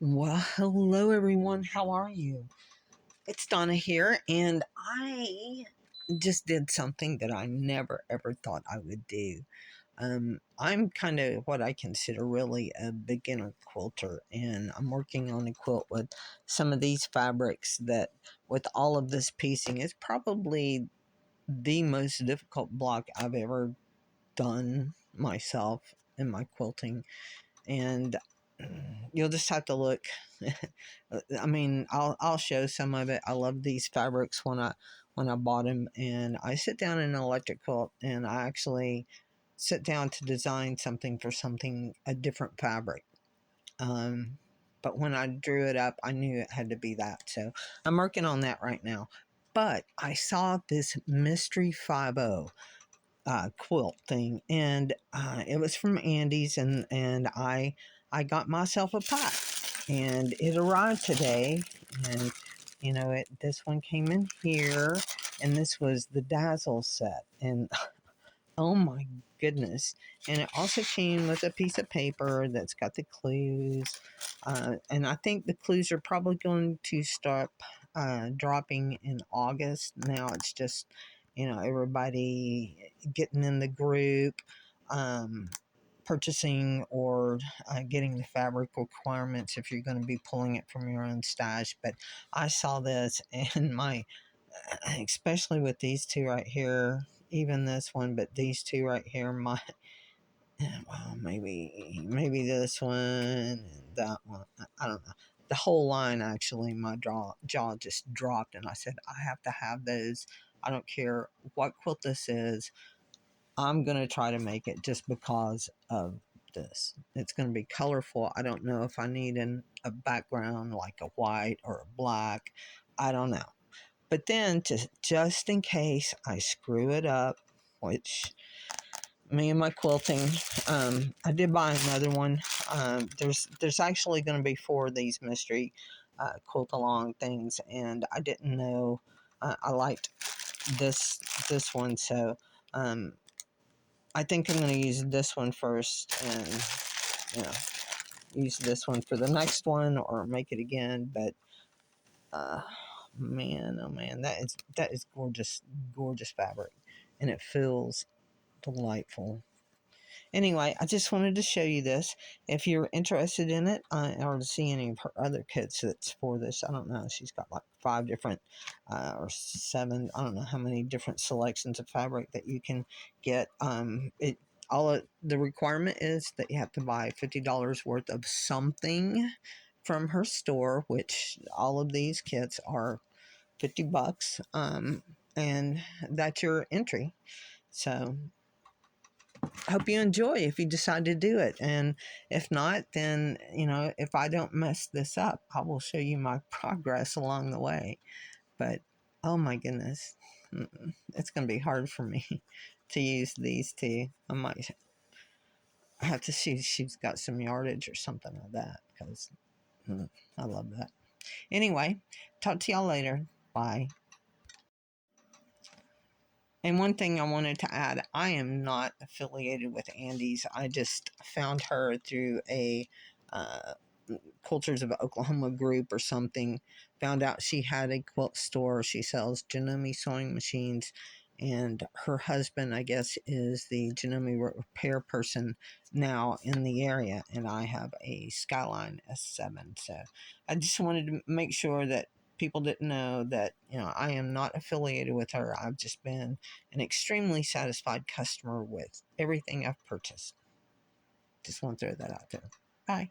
Well, hello everyone. How are you? It's Donna here, and I just did something that I never ever thought I would do. I'm kind of what I consider really a beginner quilter, and I'm working on a quilt with some of these fabrics that, with all of this piecing, is probably the most difficult block I've ever done myself in my quilting. And you'll just have to look. I mean, I'll show some of it. I love these fabrics when I bought them, and I sit down in an electric quilt, and I actually sit down to design something for something a different fabric. Um, but when I drew it up, I knew it had to be that. So I'm working on that right now. But I saw this Mystery 50 quilt thing, and it was from Andy's, and I got myself a pack, and it arrived today, and this one came in here, and this was the Dazzle set, and oh my goodness. And it also came with a piece of paper that's got the clues, and I think the clues are probably going to start dropping in August. Now it's just, everybody getting in the group, purchasing or getting the fabric requirements if you're going to be pulling it from your own stash. But I saw this, and especially with these two right here, even this one, but these two right here, well, maybe this one and that one, I don't know. The whole line, actually, my jaw just dropped, and I said, I have to have those. I don't care what quilt this is. I'm going to try to make it just because of this. It's going to be colorful. I don't know if I need a background like a white or a black. I don't know. But then, just in case I screw it up, which me and my quilting, I did buy another one. There's actually going to be 4 of these mystery quilt along things, and I didn't know I liked this one, so I think I'm going to use this one first, and use this one for the next one, or make it again. But man, oh man, that is gorgeous fabric, and it feels delightful. Anyway, I just wanted to show you this. If you're interested in it, or to see any of her other kits that's for this, I don't know. She's got like 5 different, or 7. I don't know how many different selections of fabric that you can get. The requirement is that you have to buy $50 worth of something from her store, which all of these kits are $50. And that's your entry. So hope you enjoy if you decide to do it. And if not, then, if I don't mess this up, I will show you my progress along the way. But, oh my goodness, it's going to be hard for me to use these two. I might have to see if she's got some yardage or something like that, because I love that. Anyway, talk to y'all later. Bye. And one thing I wanted to add, I am not affiliated with Andy's. I just found her through a Cultures of Oklahoma group or something. Found out she had a quilt store. She sells Janome sewing machines. And her husband, I guess, is the Janome repair person now in the area. And I have a Skyline S7. So I just wanted to make sure that people didn't know that, I am not affiliated with her. I've just been an extremely satisfied customer with everything I've purchased. Just want to throw that out there. Bye.